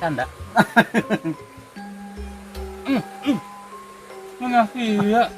tanda. Mana iya?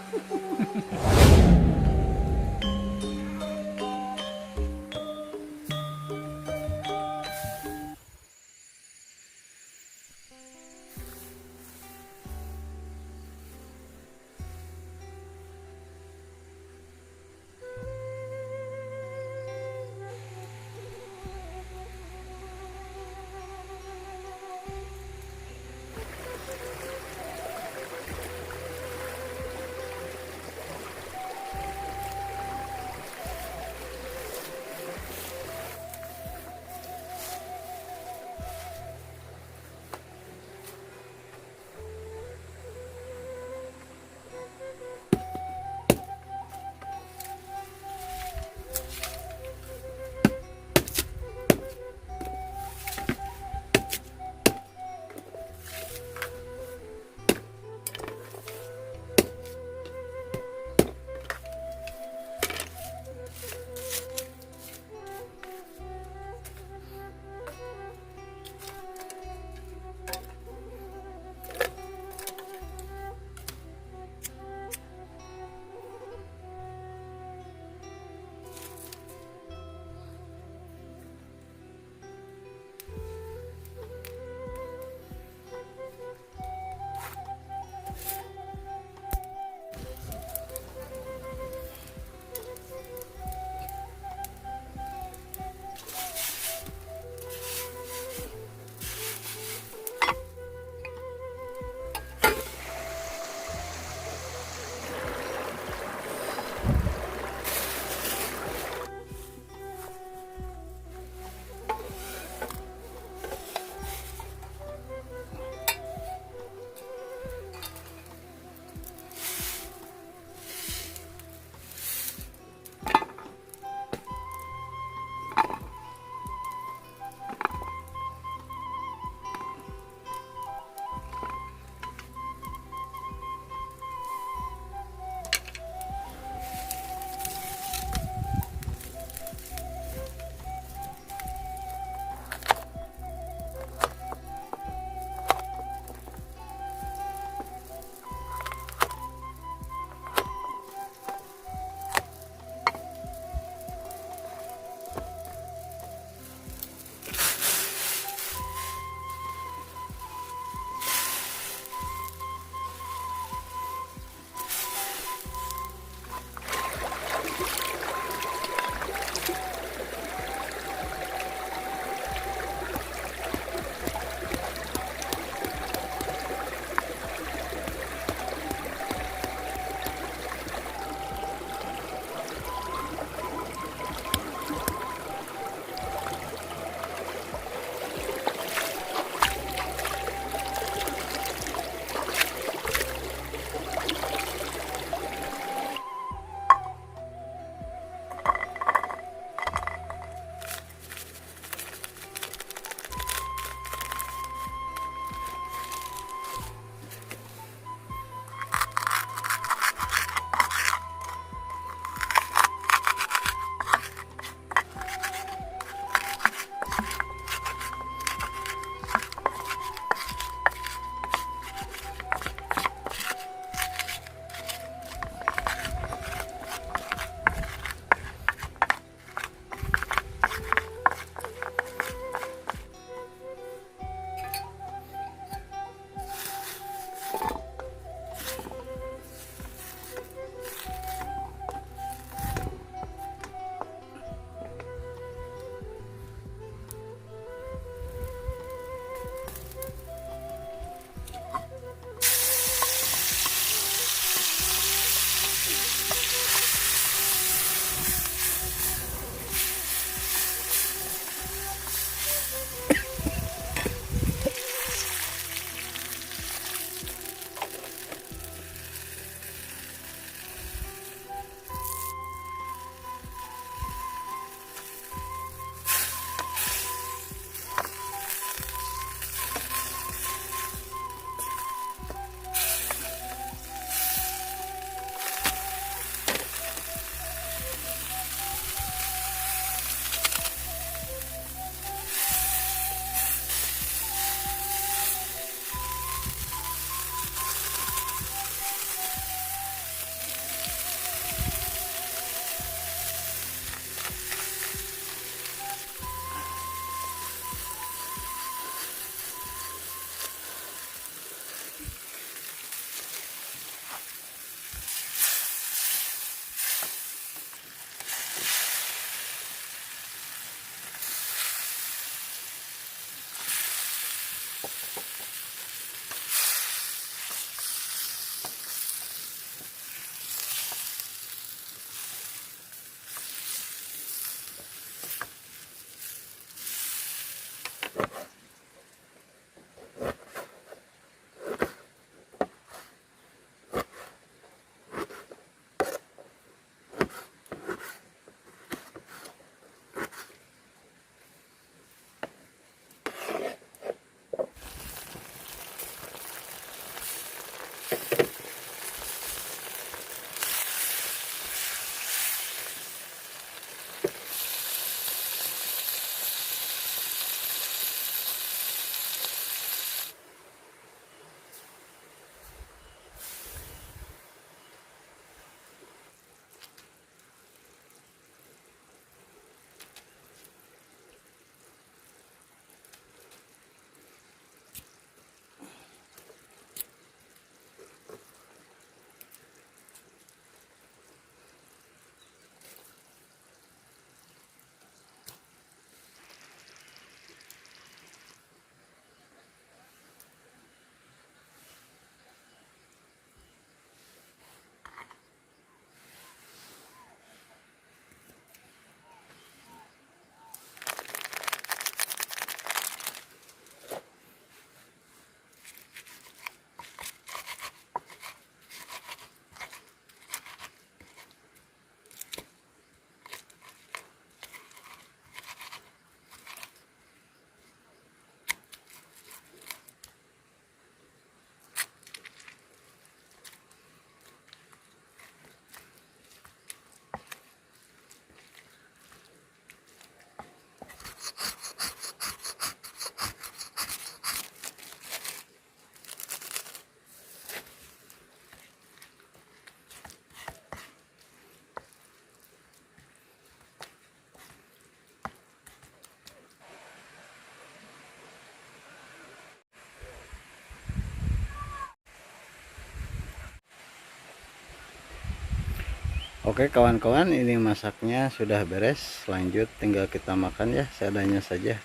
Oke kawan-kawan, ini masaknya sudah beres. Lanjut tinggal kita makan ya, seadanya saja.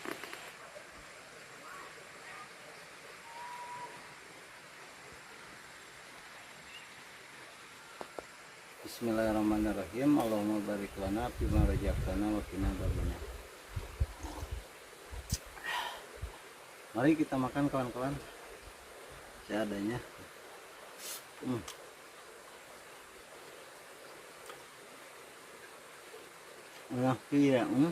Bismillahirrahmanirrahim. Allahumma barik lana fima razaqtana wa qina adzabannar. Mari kita makan kawan-kawan, seadanya. Enak ya. Nah, iya.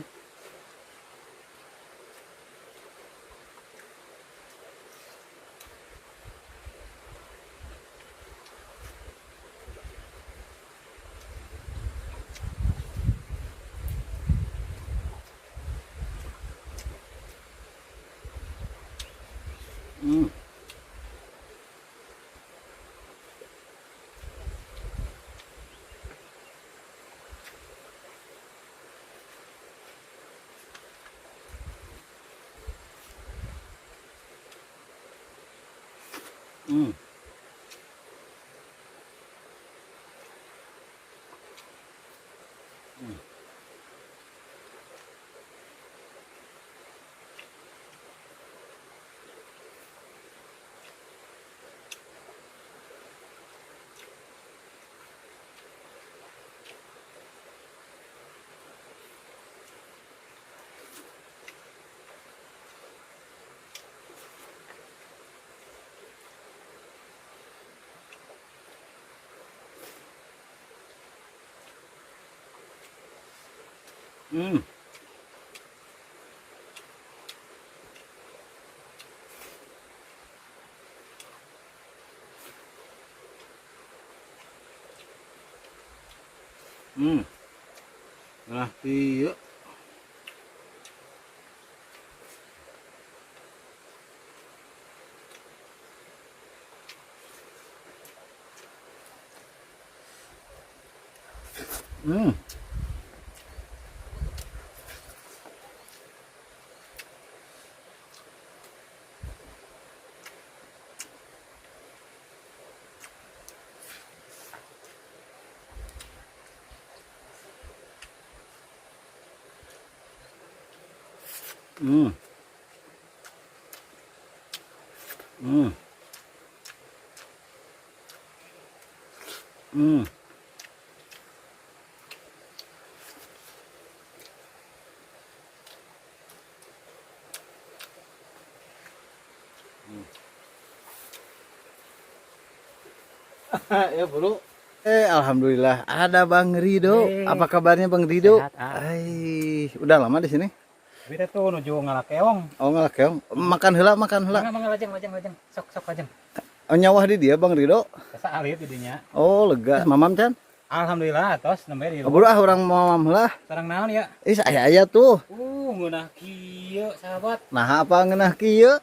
Hmm. Hmm. Hmm. Ya bro. Alhamdulillah ada Bang Rido. Apa kabarnya Bang Rido? Sehat, Udah lama di sini? Bida tuh nuju ngalakeong. Oh ngelakeong. Makan heula, makan heula. Mangga lajeng. Sok lajeng. Oh nyawah di dia Bang Rido. Kasa alit didinya. Oh lega. Mamam Can? Alhamdulillah tos nembe di. Bro orang mamam heula. Sareng naon ya? Aya tuh. Ngeunah kieu sahabat. Nah apa ngeunah kieu?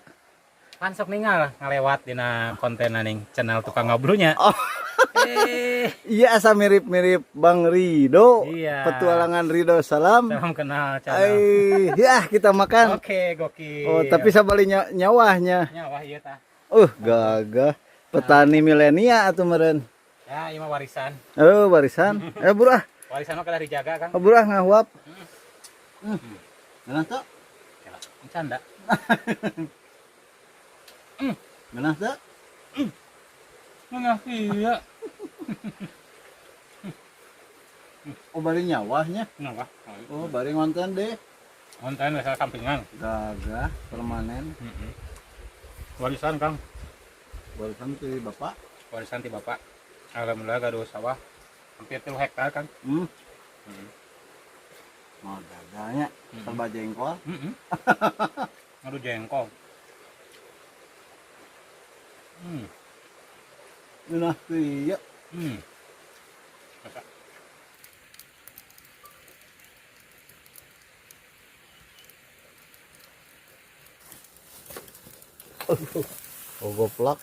Pan sok ningal ngalewat dina konten ning channel tukang ngobrolnya. Oh. Iya asa mirip-mirip Bang Rido. Iya. Petualangan Rido Salam. Salam kenal channel. Ya kita makan. Oke, gokil. Oh, tapi sabali nyawahnya. Nyawah ieu tah. Gagah. Petani milenial atuh meureun. Ya, ieu mah warisan. Oh, warisan. Bro ah. Warisan mah kada dijaga, Kang. Bro ah ngahuap. Enak tuh. Canda. Enak tuh. Ngeunah kieu. Oh, bari nyawahnya. Kenapa? Oh, bari ngonten deh. Konten asal kampingan. Gagah permanen. Warisan, Kang. Warisan ti Bapak. Warisan ti Bapak. Alhamdulillah gaduh sawah hampir 3 hektar, Kang. Oh, gagahnya. Serba jengkol. Aduh jengkol. Enak kieu. Oh, goblok.